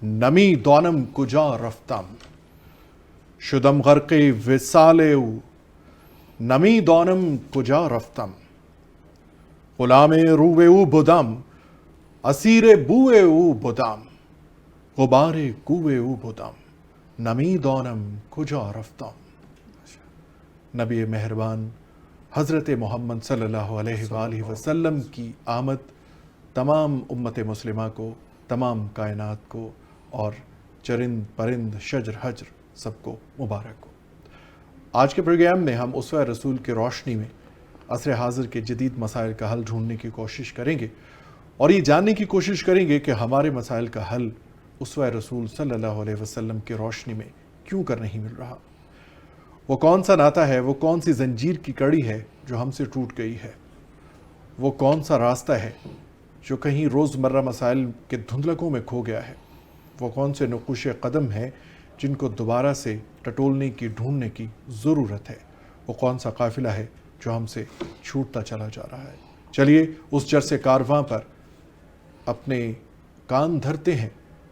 نمی دانم کجا رفتم شدم غرق وصال او. نمی دانم کجا رفتم غلام روی او بدم اسیر بوی او بدم غبار کوی او بدم نمی دانم کجا رفتم. نبی مہربان حضرت محمد صلی اللہ علیہ وآلہ وسلم کی آمد تمام امت مسلمہ کو، تمام کائنات کو اور چرند پرند شجر حجر سب کو مبارک ہو۔ آج کے پروگرام میں ہم اسوہ رسول کی روشنی میں عصر حاضر کے جدید مسائل کا حل ڈھونڈنے کی کوشش کریں گے اور یہ جاننے کی کوشش کریں گے کہ ہمارے مسائل کا حل اسوہ رسول صلی اللہ علیہ وسلم کی روشنی میں کیوں کر نہیں مل رہا۔ وہ کون سا ناطہ ہے، وہ کون سی زنجیر کی کڑی ہے جو ہم سے ٹوٹ گئی ہے، وہ کون سا راستہ ہے جو کہیں روزمرہ مسائل کے دھندلکوں میں کھو گیا ہے، وہ کون سے نقوش قدم ہیں جن کو دوبارہ سے ٹٹولنے کی ڈھونڈنے کی ضرورت ہے، وہ کون سا قافلہ ہے جو ہم سے چھوٹتا چلا جا رہا ہے۔ چلیے اس جرس کارواں پر اپنے کان دھرتے ہیں،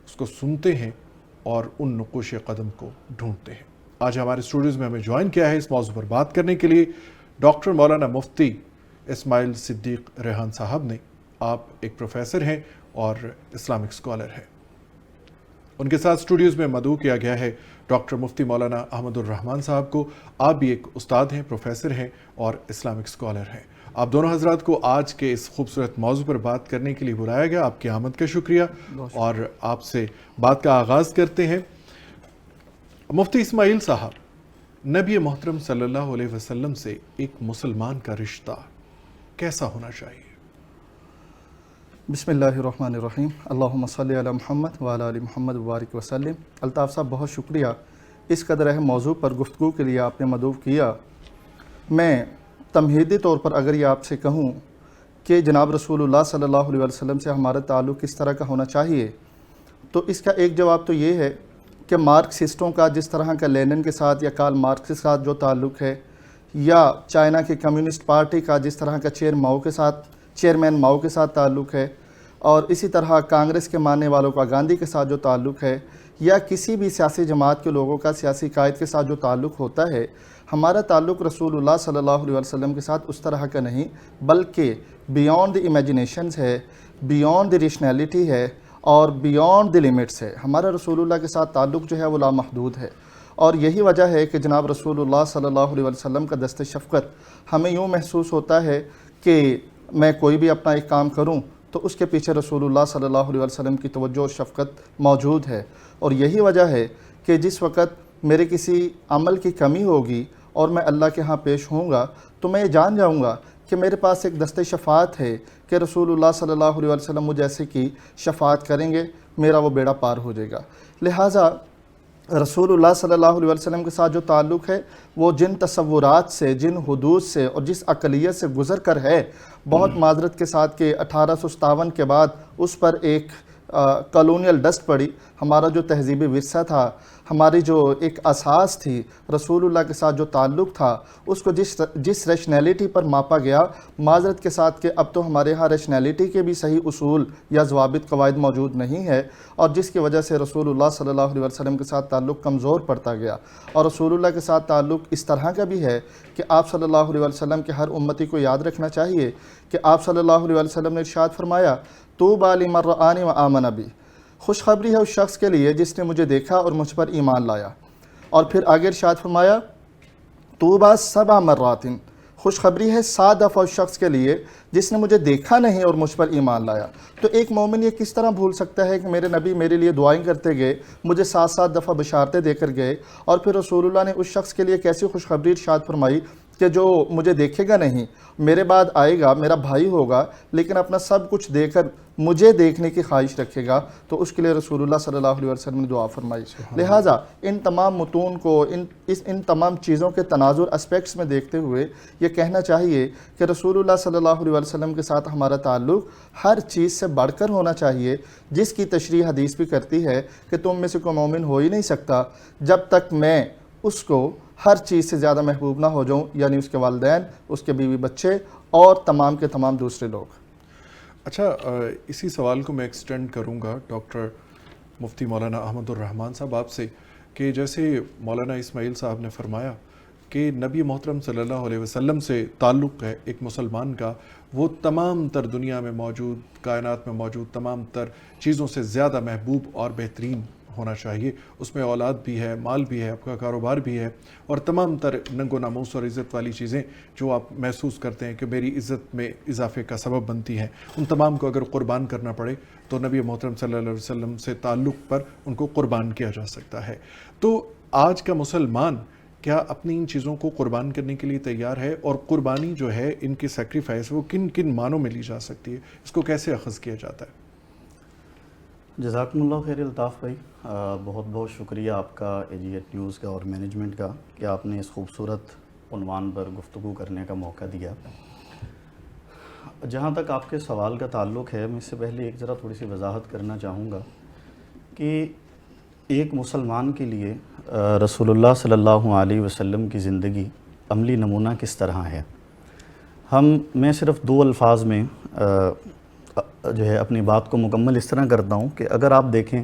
اس کو سنتے ہیں اور ان نقوش قدم کو ڈھونڈتے ہیں۔ آج ہمارے اسٹوڈیوز میں ہمیں جوائن کیا ہے اس موضوع پر بات کرنے کے لیے ڈاکٹر مولانا مفتی اسماعیل صدیق ریحان صاحب نے۔ آپ ایک پروفیسر ہیں اور اسلامک اسکالر ہیں۔ ان کے ساتھ اسٹوڈیوز میں مدعو کیا گیا ہے ڈاکٹر مفتی مولانا احمد الرحمان صاحب کو۔ آپ بھی ایک استاد ہیں، پروفیسر ہیں اور اسلامک اسکالر ہیں۔ آپ دونوں حضرات کو آج کے اس خوبصورت موضوع پر بات کرنے کے لیے بلایا گیا۔ آپ کی آمد کا شکریہ اور آپ سے بات کا آغاز کرتے ہیں۔ مفتی اسماعیل صاحب، نبی محترم صلی اللہ علیہ وسلم سے ایک مسلمان کا رشتہ کیسا ہونا چاہیے؟ بسم اللہ الرحمن الرحیم، اللہم صلی علی محمد وعلی آل محمد وبارک وسلم۔ الطاف صاحب بہت شکریہ اس قدر اہم موضوع پر گفتگو کے لیے آپ نے مدعو کیا۔ میں تمہیدی طور پر اگر یہ آپ سے کہوں کہ جناب رسول اللہ صلی اللہ علیہ وسلم سے ہمارا تعلق کس طرح کا ہونا چاہیے، تو اس کا ایک جواب تو یہ ہے کہ مارکسسٹوں کا جس طرح کا لینن کے ساتھ یا کارل مارکس کے ساتھ جو تعلق ہے، یا چائنا کی کمیونسٹ پارٹی کا جس طرح کا چیئرمین ماؤ کے ساتھ تعلق ہے، اور اسی طرح کانگریس کے ماننے والوں کا گاندھی کے ساتھ جو تعلق ہے، یا کسی بھی سیاسی جماعت کے لوگوں کا سیاسی قائد کے ساتھ جو تعلق ہوتا ہے، ہمارا تعلق رسول اللہ صلی اللہ علیہ وسلم کے ساتھ اس طرح کا نہیں، بلکہ بیونڈ دی امیجنیشنز ہے، بیونڈ دی ریشنیلٹی ہے اور بیونڈ دی لیمٹس ہے۔ ہمارا رسول اللہ کے ساتھ تعلق جو ہے وہ لامحدود ہے، اور یہی وجہ ہے کہ جناب رسول اللہ صلی اللہ علیہ وسلم کا دست شفقت ہمیں یوں محسوس ہوتا ہے کہ میں کوئی بھی اپنا ایک کام کروں تو اس کے پیچھے رسول اللہ صلی اللہ علیہ وسلم کی توجہ اور شفقت موجود ہے، اور یہی وجہ ہے کہ جس وقت میرے کسی عمل کی کمی ہوگی اور میں اللہ کے ہاں پیش ہوں گا تو میں یہ جان جاؤں گا کہ میرے پاس ایک دست شفاعت ہے کہ رسول اللہ صلی اللہ علیہ وسلم مجھ ایسے کی شفاعت کریں گے، میرا وہ بیڑا پار ہو جائے گا۔ لہٰذا رسول اللہ صلی اللہ علیہ وسلم کے ساتھ جو تعلق ہے وہ جن تصورات سے، جن حدود سے اور جس اقلیت سے گزر کر ہے، بہت معذرت کے ساتھ کہ 1857 کے بعد اس پر ایک کالونیل ڈسٹ پڑی۔ ہمارا جو تہذیبی ورثہ تھا، ہماری جو ایک اساس تھی، رسول اللہ کے ساتھ جو تعلق تھا، اس کو جس ریشنیلٹی پر ماپا گیا، معذرت کے ساتھ کہ اب تو ہمارے ہاں ریشنیلٹی کے بھی صحیح اصول یا ضوابط قواعد موجود نہیں ہے، اور جس کی وجہ سے رسول اللہ صلی اللہ علیہ وسلم کے ساتھ تعلق کمزور پڑتا گیا۔ اور رسول اللہ کے ساتھ تعلق اس طرح کا بھی ہے کہ آپ صلی اللہ علیہ وسلم کے ہر امتی کو یاد رکھنا چاہیے کہ آپ صلی اللہ علیہ وسلم نے ارشاد فرمایا، طوبیٰ لمن رآنی وآمن بی، خوشخبری ہے اس شخص کے لیے جس نے مجھے دیکھا اور مجھ پر ایمان لایا۔ اور پھر آگے ارشاد فرمایا، طوبیٰ سبع مرات، خوشخبری ہے 7 دفعہ اس شخص کے لیے جس نے مجھے دیکھا نہیں اور مجھ پر ایمان لایا۔ تو ایک مومن یہ کس طرح بھول سکتا ہے کہ میرے نبی میرے لیے دعائیں کرتے گئے، مجھے 7 دفعہ بشارتیں دے کر گئے، اور پھر رسول اللہ نے اس شخص کے لیے کیسی خوشخبری ارشاد فرمائی کہ جو مجھے دیکھے گا نہیں، میرے بعد آئے گا، میرا بھائی ہوگا، لیکن اپنا سب کچھ دے کر مجھے دیکھنے کی خواہش رکھے گا، تو اس کے لیے رسول اللہ صلی اللہ علیہ وسلم نے دعا فرمائی۔ لہٰذا ان تمام متون کو، ان تمام چیزوں کے تناظر اسپیکٹس میں دیکھتے ہوئے یہ کہنا چاہیے کہ رسول اللہ صلی اللہ علیہ وسلم کے ساتھ ہمارا تعلق ہر چیز سے بڑھ کر ہونا چاہیے، جس کی تشریح حدیث بھی کرتی ہے کہ تم میں سے کوئی مومن ہو ہی نہیں سکتا جب تک میں اس کو ہر چیز سے زیادہ محبوب نہ ہو جاؤں، یعنی اس کے والدین، اس کے بیوی بچے اور تمام کے تمام دوسرے لوگ۔ اچھا، اسی سوال کو میں ایکسٹینڈ کروں گا ڈاکٹر مفتی مولانا احمد الرحمان صاحب آپ سے کہ جیسے مولانا اسماعیل صاحب نے فرمایا کہ نبی محترم صلی اللہ علیہ وسلم سے تعلق ہے ایک مسلمان کا، وہ تمام تر دنیا میں موجود، کائنات میں موجود تمام تر چیزوں سے زیادہ محبوب اور بہترین ہونا چاہیے. اس میں اولاد بھی ہے، مال بھی ہے، آپ کا کاروبار بھی ہے، اور تمام تر ننگ و ناموس اور عزت والی چیزیں جو آپ محسوس کرتے ہیں کہ میری عزت میں اضافے کا سبب بنتی ہیں، ان تمام کو اگر قربان کرنا پڑے تو نبی محترم صلی اللہ علیہ وسلم سے تعلق پر ان کو قربان کیا جا سکتا ہے. تو آج کا مسلمان کیا اپنی ان چیزوں کو قربان کرنے کے لیے تیار ہے؟ اور قربانی جو ہے، ان کی سیکریفائس، وہ کن کن معنوں میں لی جا سکتی ہے؟ اس کو کیسے اخذ کیا جاتا ہے؟ جزاکم اللہ خیر الطاف بھائی، بہت بہت شکریہ آپ کا AG8 نیوز کا اور مینجمنٹ کا کہ آپ نے اس خوبصورت عنوان پر گفتگو کرنے کا موقع دیا. جہاں تک آپ کے سوال کا تعلق ہے، میں اس سے پہلے ایک ذرا تھوڑی سی وضاحت کرنا چاہوں گا کہ ایک مسلمان کے لیے رسول اللہ صلی اللہ علیہ وسلم کی زندگی عملی نمونہ کس طرح ہے. میں صرف 2 الفاظ میں جو ہے اپنی بات کو مکمل اس طرح کرتا ہوں کہ اگر آپ دیکھیں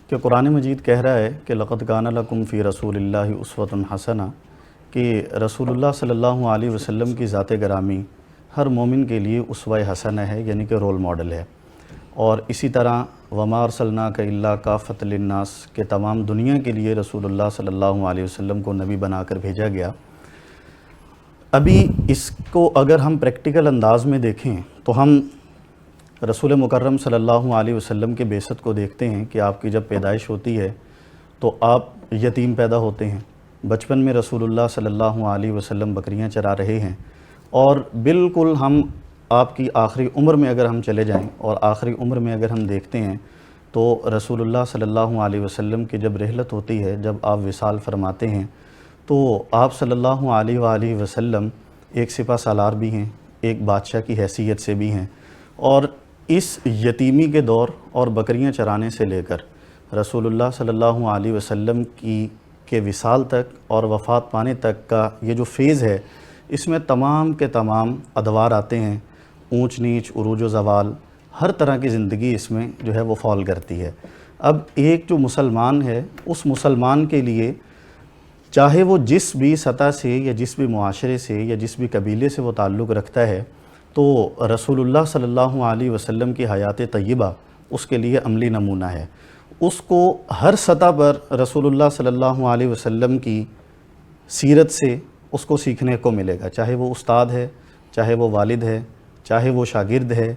کہ قرآن مجید کہہ رہا ہے کہ لقد کان لکم فی رسول اللہ اسوۃ حسنہ، کہ رسول اللہ صلی اللہ علیہ وسلم کی ذات گرامی ہر مومن کے لیے اسوہ حسنہ ہے، یعنی کہ رول ماڈل ہے. اور اسی طرح وما ارسلناک الا کافۃ للناس، کہ تمام دنیا کے لیے رسول اللہ صلی اللہ علیہ وسلم کو نبی بنا کر بھیجا گیا. ابھی اس کو اگر ہم پریکٹیکل انداز میں دیکھیں تو ہم رسول مکرم صلی اللہ علیہ وسلم کے بعثت کو دیکھتے ہیں کہ آپ کی جب پیدائش ہوتی ہے تو آپ یتیم پیدا ہوتے ہیں. بچپن میں رسول اللہ صلی اللہ علیہ وسلم بکریاں چرا رہے ہیں، اور بالکل ہم آپ کی آخری عمر میں اگر ہم چلے جائیں اور آخری عمر میں اگر ہم دیکھتے ہیں تو رسول اللہ صلی اللہ علیہ وسلم کی جب رحلت ہوتی ہے، جب آپ وصال فرماتے ہیں، تو آپ صلی اللہ علیہ وآلہ وسلم ایک سپہ سالار بھی ہیں، ایک بادشاہ کی حیثیت سے بھی ہیں. اور اس یتیمی کے دور اور بکریاں چرانے سے لے کر رسول اللہ صلی اللہ علیہ وسلم کے وصال تک اور وفات پانے تک کا یہ جو فیز ہے، اس میں تمام کے تمام ادوار آتے ہیں، اونچ نیچ، عروج و زوال، ہر طرح کی زندگی اس میں جو ہے وہ فال کرتی ہے. اب ایک جو مسلمان ہے، اس مسلمان کے لیے چاہے وہ جس بھی سطح سے یا جس بھی معاشرے سے یا جس بھی قبیلے سے وہ تعلق رکھتا ہے، تو رسول اللہ صلی اللہ علیہ وسلم کی حیات طیبہ اس کے لیے عملی نمونہ ہے. اس کو ہر سطح پر رسول اللہ صلی اللہ علیہ وسلم کی سیرت سے اس کو سیکھنے کو ملے گا، چاہے وہ استاد ہے، چاہے وہ والد ہے، چاہے وہ شاگرد ہے.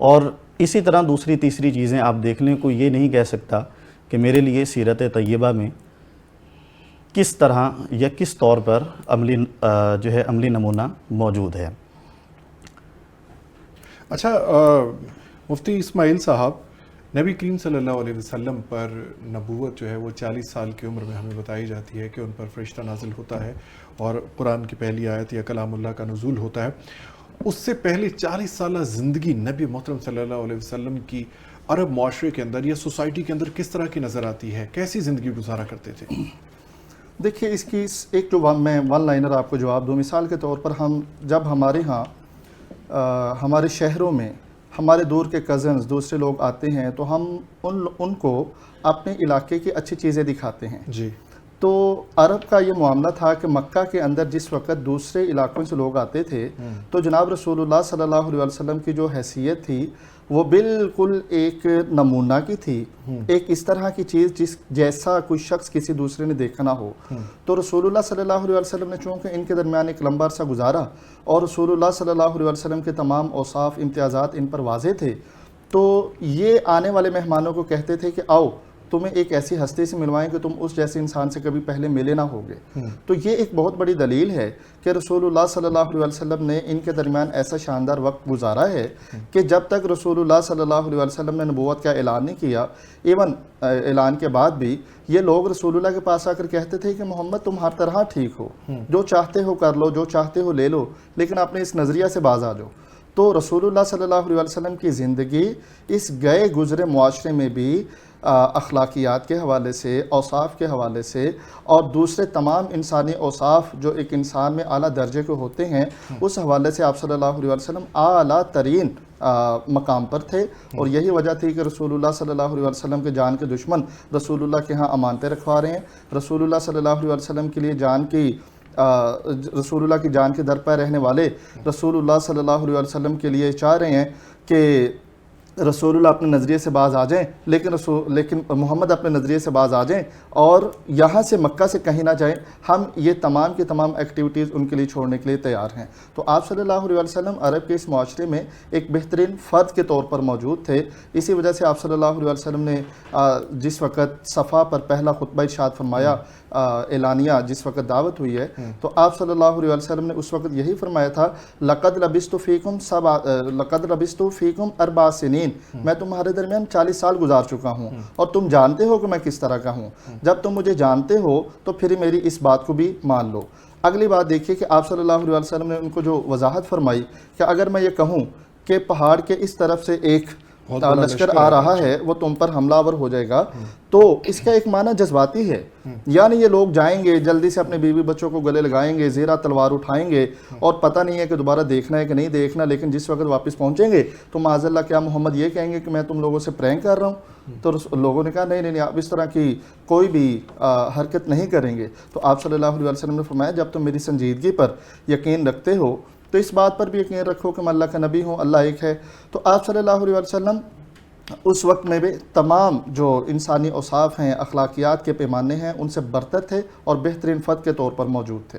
اور اسی طرح دوسری تیسری چیزیں آپ دیکھ لیں، کوئی یہ نہیں کہہ سکتا کہ میرے لیے سیرت طیبہ میں کس طرح یا کس طور پر عملی نمونہ موجود ہے. اچھا، مفتی اسماعیل صاحب، نبی کریم صلی اللہ علیہ وسلم پر نبوت جو ہے وہ 40 سال کی عمر میں ہمیں بتائی جاتی ہے کہ ان پر فرشتہ نازل ہوتا ہے اور قرآن کی پہلی آیت یا کلام اللہ کا نزول ہوتا ہے. اس سے پہلے 40 سالہ زندگی نبی محترم صلی اللہ علیہ وسلم کی عرب معاشرے کے اندر یا سوسائٹی کے اندر کس طرح کی نظر آتی ہے؟ کیسی زندگی گزارا کرتے تھے؟ دیکھیے، اس کی ایک جو میں ون لائنر آپ کو جواب دوں. مثال کے طور پر جب ہمارے ہاں ہمارے شہروں میں ہمارے دور کے کزنز دوسرے لوگ آتے ہیں تو ہم ان کو اپنے علاقے کی اچھی چیزیں دکھاتے ہیں. جی. تو عرب کا یہ معاملہ تھا کہ مکہ کے اندر جس وقت دوسرے علاقوں سے لوگ آتے تھے تو جناب رسول اللہ صلی اللہ علیہ وسلم کی جو حیثیت تھی وہ بالکل ایک نمونہ کی تھی، ایک اس طرح کی چیز جیسا کوئی شخص کسی دوسرے نے دیکھا نہ ہو. تو رسول اللہ صلی اللہ علیہ وسلم نے چونکہ ان کے درمیان ایک لمبا عرصہ گزارا اور رسول اللہ صلی اللہ علیہ وسلم کے تمام اوصاف، امتیازات ان پر واضح تھے، تو یہ آنے والے مہمانوں کو کہتے تھے کہ آؤ تمہیں ایک ایسی ہستی سے ملوائیں کہ تم اس جیسے انسان سے کبھی پہلے ملے نہ ہوگے. تو یہ ایک بہت بڑی دلیل ہے کہ رسول اللہ صلی اللہ علیہ وسلم نے ان کے درمیان ایسا شاندار وقت گزارا ہے کہ جب تک رسول اللہ صلی اللہ علیہ وسلم نے نبوت کا اعلان نہیں کیا، ایون اعلان کے بعد بھی یہ لوگ رسول اللہ کے پاس آ کر کہتے تھے کہ محمد تم ہر طرح ٹھیک ہو، جو چاہتے ہو کر لو، جو چاہتے ہو لے لو، لیکن اپنے اس نظریہ سے باز آ جاؤ. تو رسول اللہ صلی اللہ علیہ وسلم کی زندگی اس گئے گزرے معاشرے میں بھی اخلاقیات کے حوالے سے، اوصاف کے حوالے سے اور دوسرے تمام انسانی اوصاف جو ایک انسان میں اعلیٰ درجے کے ہوتے ہیں، اس حوالے سے آپ صلی اللہ علیہ وسلم اعلیٰ ترین مقام پر تھے. اور یہی وجہ تھی کہ رسول اللہ صلی اللہ علیہ وسلم کے جان کے دشمن رسول اللہ کے ہاں امانتیں رکھوا رہے ہیں. رسول اللہ صلی اللہ علیہ وسلم کے لیے رسول اللہ کی جان کے در پہ رہنے والے رسول اللہ صلی اللہ علیہ وسلم کے لیے چاہ رہے ہیں کہ رسول اللہ اپنے نظریے سے باز آ جائیں، لیکن محمد اپنے نظریے سے باز آ جائیں اور یہاں سے مکہ سے کہیں نہ جائیں. ہم یہ تمام کی تمام ایکٹیویٹیز ان کے لیے چھوڑنے کے لیے تیار ہیں. تو آپ صلی اللہ علیہ وسلم عرب کے اس معاشرے میں ایک بہترین فرد کے طور پر موجود تھے. اسی وجہ سے آپ صلی اللہ علیہ وسلم نے جس وقت صفا پر پہلا خطبہ ارشاد فرمایا، اعلانیہ جس وقت دعوت ہوئی ہے، تو آپ صلی اللہ علیہ وسلم نے اس وقت یہی فرمایا تھا، لقد لبثت فیکم 4 سنین، میں تمہارے درمیان 40 سال گزار چکا ہوں اور تم جانتے ہو کہ میں کس طرح کا ہوں. جب تم مجھے جانتے ہو تو پھر میری اس بات کو بھی مان لو. اگلی بات دیکھیے کہ آپ صلی اللہ علیہ وسلم نے ان کو جو وضاحت فرمائی کہ اگر میں یہ کہوں کہ پہاڑ کے اس طرف سے ایک لشکر آ رہا ہے، وہ تم پر حملہ آور ہو جائے گا، تو اس کا ایک معنی جذباتی ہے. یعنی یہ لوگ جائیں گے، جلدی سے اپنے بیوی بچوں کو گلے لگائیں گے، زیرہ تلوار اٹھائیں گے اور پتہ نہیں ہے کہ دوبارہ دیکھنا ہے کہ نہیں دیکھنا، لیکن جس وقت واپس پہنچیں گے تو معاذ اللہ کیا محمد یہ کہیں گے کہ میں تم لوگوں سے پرینک کر رہا ہوں؟ تو لوگوں نے کہا نہیں آپ اس طرح کی کوئی بھی حرکت نہیں کریں گے. تو آپ صلی اللہ علیہ وسلم نے فرمایا جب تم میری سنجیدگی پر یقین رکھتے ہو تو اس بات پر بھی یقین رکھو کہ میں اللہ کا نبی ہوں، اللہ ایک ہے. تو آپ صلی اللہ علیہ وسلم اس وقت میں بھی تمام جو انسانی اوصاف ہیں، اخلاقیات کے پیمانے ہیں، ان سے برتر تھے اور بہترین فرد کے طور پر موجود تھے.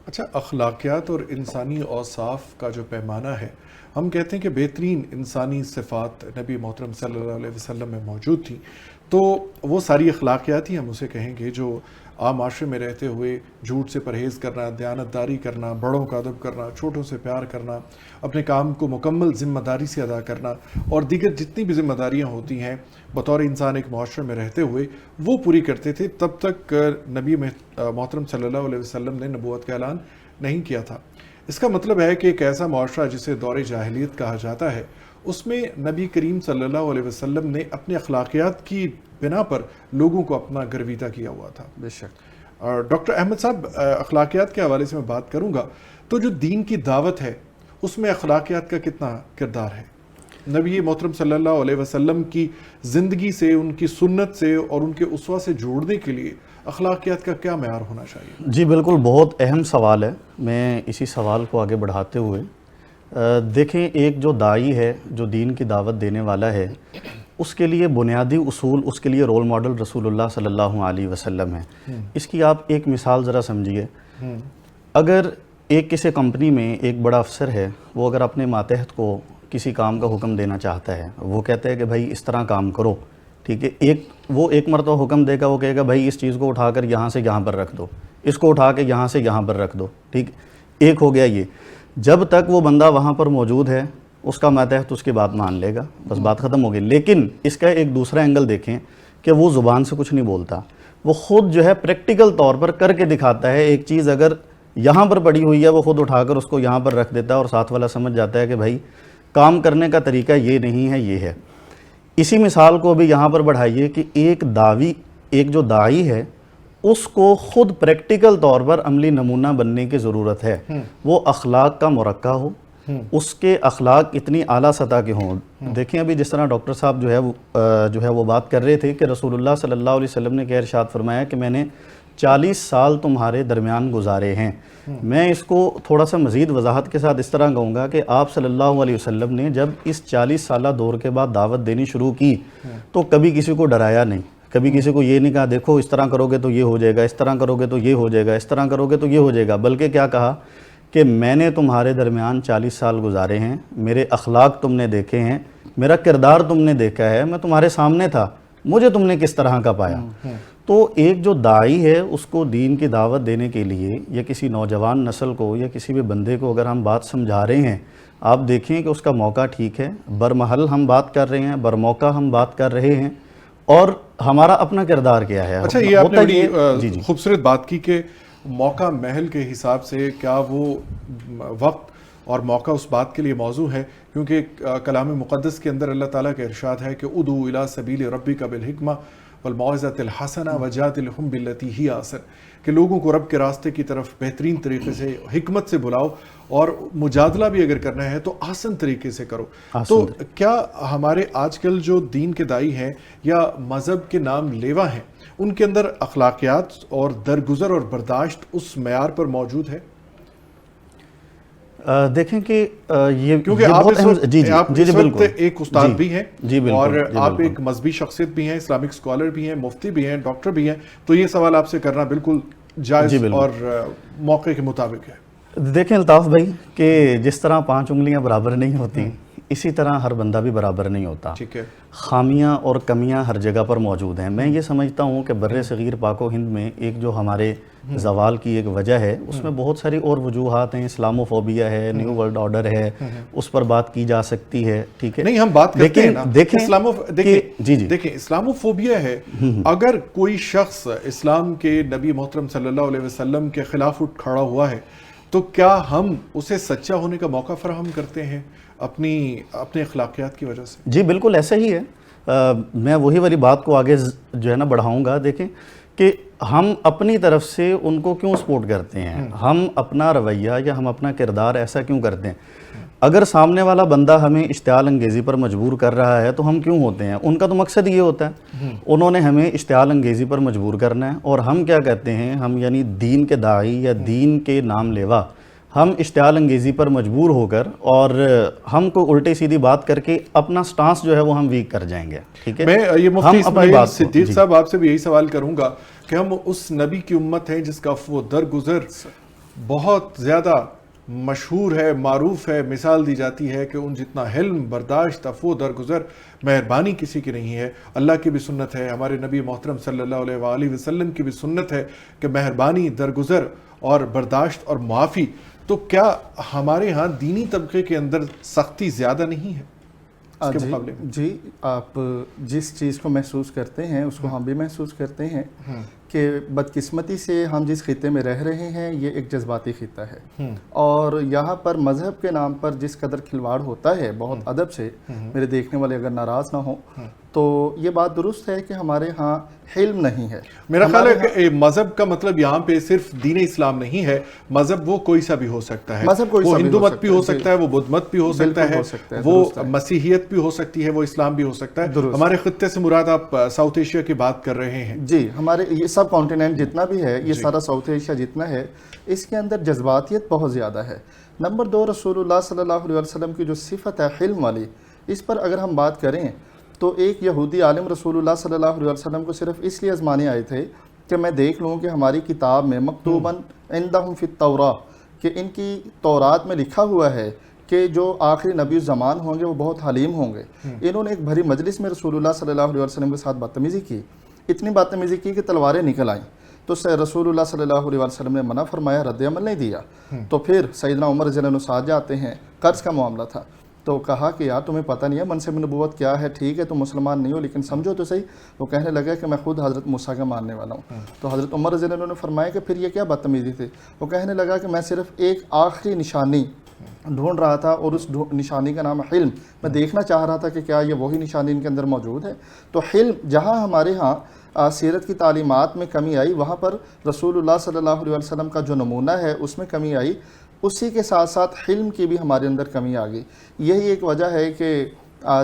اچھا، اخلاقیات اور انسانی اوصاف کا جو پیمانہ ہے، ہم کہتے ہیں کہ بہترین انسانی صفات نبی محترم صلی اللہ علیہ وسلم میں موجود تھیں، تو وہ ساری اخلاقیات ہی ہم اسے کہیں گے جو عام معاشرے میں رہتے ہوئے جھوٹ سے پرہیز کرنا، دیانتداری کرنا، بڑوں کا ادب کرنا، چھوٹوں سے پیار کرنا، اپنے کام کو مکمل ذمہ داری سے ادا کرنا اور دیگر جتنی بھی ذمہ داریاں ہوتی ہیں بطور انسان ایک معاشرے میں رہتے ہوئے وہ پوری کرتے تھے تب تک نبی محترم صلی اللہ علیہ وسلم نے نبوت کا اعلان نہیں کیا تھا. اس کا مطلب ہے کہ ایک ایسا معاشرہ جسے دور جاہلیت کہا جاتا ہے، اس میں نبی کریم صلی اللہ علیہ وسلم نے اپنے اخلاقیات کی بنا پر لوگوں کو اپنا گرویدہ کیا ہوا تھا. بے شک. اور ڈاکٹر احمد صاحب، اخلاقیات کے حوالے سے میں بات کروں گا تو جو دین کی دعوت ہے اس میں اخلاقیات کا کتنا کردار ہے؟ نبی محترم صلی اللہ علیہ وسلم کی زندگی سے، ان کی سنت سے اور ان کے اسوہ سے جوڑنے کے لیے اخلاقیات کا کیا معیار ہونا چاہیے؟ جی بالکل، بہت اہم سوال ہے. میں اسی سوال کو آگے بڑھاتے ہوئے دیکھیں، ایک جو داعی ہے، جو دین کی دعوت دینے والا ہے، اس کے لیے بنیادی اصول، اس کے لیے رول ماڈل رسول اللہ صلی اللہ علیہ وسلم ہے. اس کی آپ ایک مثال ذرا سمجھیے. اگر ایک کسی کمپنی میں ایک بڑا افسر ہے، وہ اگر اپنے ماتحت کو کسی کام کا حکم دینا چاہتا ہے، وہ کہتا ہے کہ بھائی اس طرح کام کرو، ٹھیک ہے، وہ ایک مرتبہ حکم دے گا، وہ کہے گا بھائی اس چیز کو اٹھا کر یہاں سے یہاں پر رکھ دو، اس کو اٹھا کے یہاں سے یہاں پر رکھ دو، ٹھیک. ایک ہو گیا یہ. جب تک وہ بندہ وہاں پر موجود ہے اس کا ماتحت اس کی بات مان لے گا، بس بات ختم ہو گئی. لیکن اس کا ایک دوسرا اینگل دیکھیں کہ وہ زبان سے کچھ نہیں بولتا، وہ خود جو ہے پریکٹیکل طور پر کر کے دکھاتا ہے. ایک چیز اگر یہاں پر پڑی ہوئی ہے، وہ خود اٹھا کر اس کو یہاں پر رکھ دیتا ہے اور ساتھ والا سمجھ جاتا ہے کہ بھائی کام کرنے کا طریقہ یہ نہیں ہے، یہ ہے. اسی مثال کو بھی یہاں پر بڑھائیے کہ ایک جو داعی ہے، اس کو خود پریکٹیکل طور پر عملی نمونہ بننے کی ضرورت ہے. وہ اخلاق کا مرقع ہو، اس کے اخلاق اتنی اعلیٰ سطح کے ہوں. دیکھیں ابھی جس طرح ڈاکٹر صاحب جو ہے وہ بات کر رہے تھے کہ رسول اللہ صلی اللہ علیہ وسلم نے کیا ارشاد فرمایا کہ میں نے 40 سال تمہارے درمیان گزارے ہیں. میں اس کو تھوڑا سا مزید وضاحت کے ساتھ اس طرح کہوں گا کہ آپ صلی اللہ علیہ وسلم نے جب اس 40 سالہ دور کے بعد دعوت دینی شروع کی تو کبھی کسی کو ڈرایا نہیں، کبھی کسی کو یہ نہیں کہا دیکھو اس طرح کرو گے تو یہ ہو جائے گا، اس طرح کرو گے تو یہ ہو جائے گا، اس طرح کرو گے تو یہ ہو جائے گا. بلکہ کیا کہا کہ میں نے تمہارے درمیان 40 سال گزارے ہیں، میرے اخلاق تم نے دیکھے ہیں، میرا کردار تم نے دیکھا ہے، میں تمہارے سامنے تھا، مجھے تم نے کس طرح کا پایا. تو ایک جو داعی ہے اس کو دین کی دعوت دینے کے لیے یا کسی نوجوان نسل کو یا کسی بھی بندے کو اگر ہم بات سمجھا رہے ہیں، آپ دیکھیں کہ اس کا موقع ٹھیک ہے، برمحل ہم بات کر رہے ہیں، برموقع ہم بات کر رہے ہیں، اور ہمارا اپنا کردار کیا ہے. اچھا، یہ آپ نے بڑی خوبصورت بات کی کہ موقع محل کے حساب سے کیا وہ وقت اور موقع اس بات کے لیے موضوع ہے کیونکہ کلام مقدس کے اندر اللہ تعالیٰ کا ارشاد ہے کہ ادعو الی سبیل ربک بالحکمہ والموعظۃ الحسنہ وجادلہم باللتی ہی احسن، کہ لوگوں کو رب کے راستے کی طرف بہترین طریقے سے حکمت سے بلاؤ، اور مجادلہ بھی اگر کرنا ہے تو آسن طریقے سے کرو۔ تو کیا ہمارے آج کل جو دین کے دائی ہیں یا مذہب کے نام لیوا ہیں ان کے اندر اخلاقیات اور درگزر اور برداشت اس معیار پر موجود ہے؟ دیکھیں کہ یہ کیونکہ آپ اس وقت ایک استاد بھی ہیں اور آپ ایک مذہبی شخصیت بھی ہیں، اسلامک اسکالر بھی ہیں، مفتی بھی ہیں، ڈاکٹر بھی ہیں، تو یہ سوال آپ سے کرنا بالکل جائز اور موقع کے مطابق ہے۔ دیکھیں الطاف بھائی کہ جس طرح 5 انگلیاں برابر نہیں ہوتی اسی طرح ہر بندہ بھی برابر نہیں ہوتا، ٹھیک ہے، خامیاں اور کمیاں ہر جگہ پر موجود ہیں۔ میں یہ سمجھتا ہوں کہ بر صغیر پاک و ہند میں ایک جو ہمارے زوال کی ایک وجہ ہے اس میں بہت ساری اور وجوہات ہیں، اسلاموفوبیا ہے، نیو ورلڈ آرڈر ہے، اس پر بات کی جا سکتی ہے، ٹھیک ہے، نہیں ہم بات کرتے ہیں نا، دیکھیں اسلاموفوبیا ہے، اگر کوئی شخص اسلام کے نبی محترم صلی اللہ علیہ وسلم کے خلاف اٹھ کھڑا ہوا ہے تو کیا ہم اسے سچا ہونے کا موقع فراہم کرتے ہیں اپنے اخلاقیات کی وجہ سے؟ جی بالکل ایسا ہی ہے۔ میں وہی والی بات کو آگے جو ہے نا بڑھاؤں گا۔ دیکھیں کہ ہم اپنی طرف سے ان کو کیوں سپورٹ کرتے ہیں، ہم اپنا رویہ یا ہم اپنا کردار ایسا کیوں کرتے ہیں؟ اگر سامنے والا بندہ ہمیں اشتعال انگیزی پر مجبور کر رہا ہے تو ہم کیوں ہوتے ہیں؟ ان کا تو مقصد یہ ہوتا ہے، انہوں نے ہمیں اشتعال انگیزی پر مجبور کرنا ہے، اور ہم کیا کہتے ہیں، ہم یعنی دین کے داعی یا دین کے نام لیوا، ہم اشتعال انگیزی پر مجبور ہو کر اور ہم کو الٹی سیدھی بات کر کے اپنا سٹانس جو ہے وہ ہم ویک کر جائیں گے، ٹھیک ہے۔ میں یہ مفتی اسماعیل صدیق صاحب آپ سے بھی یہی سوال کروں گا کہ ہم اس نبی کی امت ہیں جس کا وہ درگزر بہت زیادہ مشہور ہے، معروف ہے، مثال دی جاتی ہے کہ ان جتنا حلم، برداشت، عفو، درگزر، مہربانی کسی کی نہیں ہے۔ اللہ کی بھی سنت ہے، ہمارے نبی محترم صلی اللہ علیہ وآلہ وسلم کی بھی سنت ہے کہ مہربانی، درگزر اور برداشت اور معافی۔ تو کیا ہمارے ہاں دینی طبقے کے اندر سختی زیادہ نہیں ہے اس کے مقابلے میں؟ جی آپ جس چیز کو محسوس کرتے ہیں اس کو ہم بھی محسوس کرتے ہیں کہ بدقسمتی سے ہم جس خطے میں رہ رہے ہیں یہ ایک جذباتی خطہ ہے، اور یہاں پر مذہب کے نام پر جس قدر کھلواڑ ہوتا ہے بہت ادب سے، میرے دیکھنے والے اگر ناراض نہ ہوں تو یہ بات درست ہے کہ ہمارے ہاں حلم نہیں ہے۔ میرا خیال ہے کہ مذہب کا مطلب یہاں پہ صرف دین اسلام نہیں ہے، مذہب وہ کوئی سا بھی ہو سکتا ہے، وہ ہندو مت بھی ہو سکتا ہے، وہ بدھ مت بھی ہو سکتا ہے، وہ مسیحیت بھی ہو سکتی ہے، وہ اسلام بھی ہو سکتا ہے۔ ہمارے خطے سے مراد آپ ساؤتھ ایشیا کی بات کر رہے ہیں؟ جی، ہمارے یہ سب کانٹیننٹ جتنا بھی ہے، یہ سارا ساؤتھ ایشیا جتنا ہے، اس کے اندر جذباتیت بہت زیادہ ہے۔ نمبر 2، رسول اللہ صلی اللہ علیہ وسلم کی جو صفت ہے حلم والی، اس پر اگر ہم بات کریں تو ایک یہودی عالم رسول اللہ صلی اللہ علیہ وسلم کو صرف اس لیے آزمانے آئے تھے کہ میں دیکھ لوں کہ ہماری کتاب میں مکتوباً عندہم فی التوراہ، کہ ان کی تورات میں لکھا ہوا ہے کہ جو آخری نبی الزمان ہوں گے وہ بہت حلیم ہوں گے۔ انہوں نے ایک بھری مجلس میں رسول اللہ صلی اللہ علیہ وسلم کے ساتھ بدتمیزی کی، اتنی بدتمیزی کی کہ تلواریں نکل آئیں، تو رسول اللہ صلی اللہ علیہ وسلم نے منع فرمایا، رد عمل نہیں دیا۔ تو پھر سیدنا عمر رضی اللہ عنہ ساتھ جاتے ہیں، قرض کا معاملہ تھا، تو کہا کہ یار تمہیں پتہ نہیں ہے منصب نبوت کیا ہے، ٹھیک ہے تم مسلمان نہیں ہو لیکن سمجھو تو صحیح۔ وہ کہنے لگا کہ میں خود حضرت موسیٰ کا ماننے والا ہوں۔ تو حضرت عمر رضی اللہ عنہ نے فرمایا کہ پھر یہ کیا بدتمیزی تھی؟ وہ کہنے لگا کہ میں صرف ایک آخری نشانی ڈھونڈ رہا تھا، اور اس نشانی کا نام حلم، میں دیکھنا چاہ رہا تھا کہ کیا یہ وہی نشانی ان کے اندر موجود ہے۔ تو حلم، جہاں ہمارے ہاں سیرت کی تعلیمات میں کمی آئی، وہاں پر رسول اللہ صلی اللہ علیہ وسلم کا جو نمونہ ہے اس میں کمی آئی، اسی کے ساتھ ساتھ حلم کی بھی ہمارے اندر کمی آ گئی۔ یہی ایک وجہ ہے کہ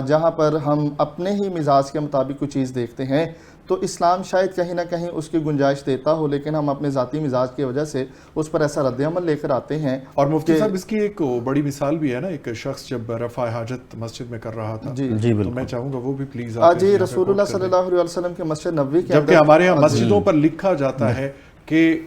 جہاں پر ہم اپنے ہی مزاج کے مطابق کوئی چیز دیکھتے ہیں تو اسلام شاید کہیں نہ کہیں اس کی گنجائش دیتا ہو، لیکن ہم اپنے ذاتی مزاج کی وجہ سے اس پر ایسا رد عمل لے کر آتے ہیں۔ اور مفتی صاحب اس کی ایک بڑی مثال بھی ہے نا، ایک شخص جب رفع حاجت مسجد میں کر رہا تھا، جی بالکل، میں چاہوں گا وہ بھی پلیز جی رسول اللہ صلی اللہ علیہ وسلم کے مسجد نبوی کے جبکہ ہمارے ہاں مسجدوں پر لکھا جاتا ہے کہ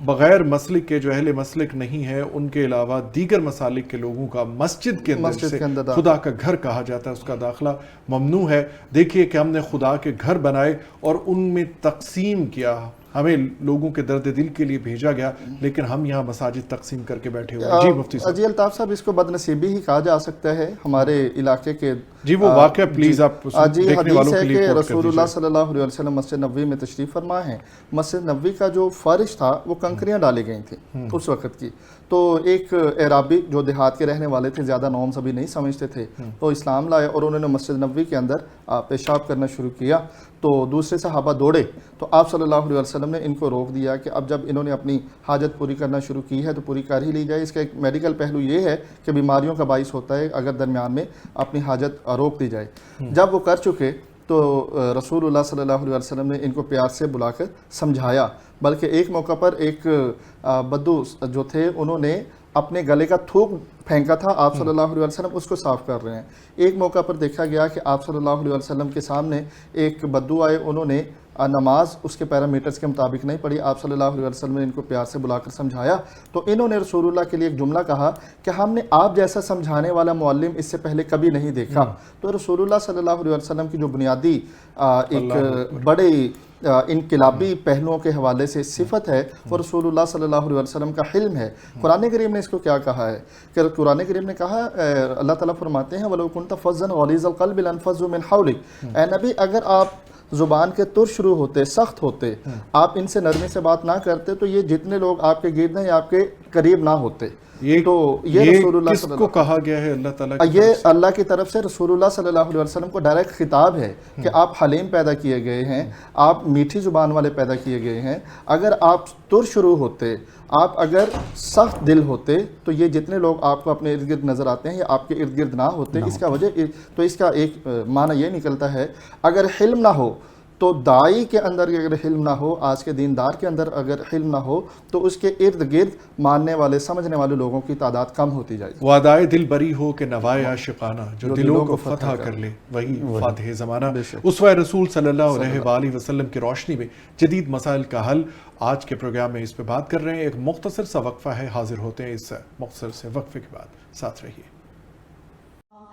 بغیر مسلک کے جو اہل مسلک نہیں ہے ان کے علاوہ دیگر مسالک کے لوگوں کا مسجد کے اندر سے خدا کا گھر کہا جاتا ہے، اس کا داخلہ ممنوع ہے۔ دیکھیے کہ ہم نے خدا کے گھر بنائے اور ان میں تقسیم کیا ہمیں لوگوں کے درد دل کے لیے بھیجا گیا لیکن ہم یہاں مساجد تقسیم کر کے بیٹھے ہوئے. جی مفتی صاحب. جی الطاف صاحب، اس کو بد نصیبی ہی کہا جا سکتا ہے ہمارے علاقے کے. جی وہ واقعہ پلیز آپ دیکھنے والوں کے لیے کہ کوٹ کر رسول اللہ صلی اللہ علیہ وسلم مسجد نبوی میں تشریف فرما ہیں. مسجد نبوی کا جو فرش تھا وہ کنکریاں ڈالی گئی تھیں اس وقت کی. تو ایک اعرابی جو دیہات کے رہنے والے تھے، زیادہ نارمز ابھی نہیں سمجھتے تھے، تو اسلام لائے اور انہوں نے مسجد نبوی کے اندر پیشاب کرنا شروع کیا. تو دوسرے صحابہ دوڑے تو آپ صلی اللہ علیہ وسلم نے ان کو روک دیا کہ اب جب انہوں نے اپنی حاجت پوری کرنا شروع کی ہے تو پوری کر ہی لی جائے. اس کا ایک میڈیکل پہلو یہ ہے کہ بیماریوں کا باعث ہوتا ہے اگر درمیان میں اپنی حاجت روک دی جائے. جب وہ کر چکے تو رسول اللہ صلی اللہ علیہ وسلم نے ان کو پیار سے بلا کر سمجھایا. بلکہ ایک موقع پر ایک بدو جو تھے انہوں نے اپنے گلے کا تھوک پھینکا تھا، آپ صلی اللہ علیہ وسلم اس کو صاف کر رہے ہیں. ایک موقع پر دیکھا گیا کہ آپ صلی اللہ علیہ وسلم کے سامنے ایک بدو آئے، انہوں نے نماز اس کے پیرامیٹرز کے مطابق نہیں پڑھی. آپ صلی اللہ علیہ وسلم نے ان کو پیار سے بلا کر سمجھایا تو انہوں نے رسول اللہ کے لیے ایک جملہ کہا کہ ہم نے آپ جیسا سمجھانے والا معلم اس سے پہلے کبھی نہیں دیکھا. تو رسول اللہ صلی اللہ علیہ وسلم کی جو بنیادی ایک بڑے انقلابی پہلوؤں کے حوالے سے صفت ہے وہ رسول اللہ صلی اللہ علیہ وسلم کا حلم ہے. قرآن کریم نے اس کو کیا کہا ہے کہ قرآن کریم نے کہا، اللہ تعالیٰ فرماتے ہیں وَلَوْ كُنْتَ فَظًّا غَلِيظَ الْقَلْبِ لَانفَضُّوا مِنْ حَوْلِكَ. اے نبی اگر آپ زبان کے تر شروع ہوتے، سخت ہوتے، آپ ان سے نرمی سے بات نہ کرتے تو یہ جتنے لوگ آپ کے گرد ہیں آپ کے قریب نہ ہوتے. تو یہ رسول اللہ کس کو کہا گیا ہے اللہ تعالیٰ کی یہ اللہ کی طرف سے رسول اللہ صلی اللہ علیہ وسلم کو ڈائریکٹ خطاب ہے کہ آپ حلیم پیدا کیے گئے ہیں، آپ میٹھی زبان والے پیدا کیے گئے ہیں. اگر آپ تر شروع ہوتے، آپ اگر سخت دل ہوتے تو یہ جتنے لوگ آپ کو اپنے ارد گرد نظر آتے ہیں یہ آپ کے ارد گرد نہ ہوتے. اس کا وجہ تو اس کا ایک معنی یہ نکلتا ہے اگر حلم نہ ہو تو دائی کے اندر اگر حلم نہ ہو، آج کے دیندار کے اندر اگر حلم نہ ہو تو اس کے ارد گرد ماننے والے سمجھنے والے لوگوں کی تعداد کم ہوتی جائے. وعدائے دل بری ہو کہ نوائے عاشقانہ، جو دلوں کو فتح کر لے وہی فاتح زمانہ. اسوہ رسول صلی اللہ علیہ وآلہ وسلم کی روشنی میں جدید مسائل کا حل آج کے پروگرام میں اس پہ بات کر رہے ہیں. ایک مختصر سا وقفہ ہے، حاضر ہوتے ہیں اس مختصر سے وقفے کے بعد. ساتھ رہیے.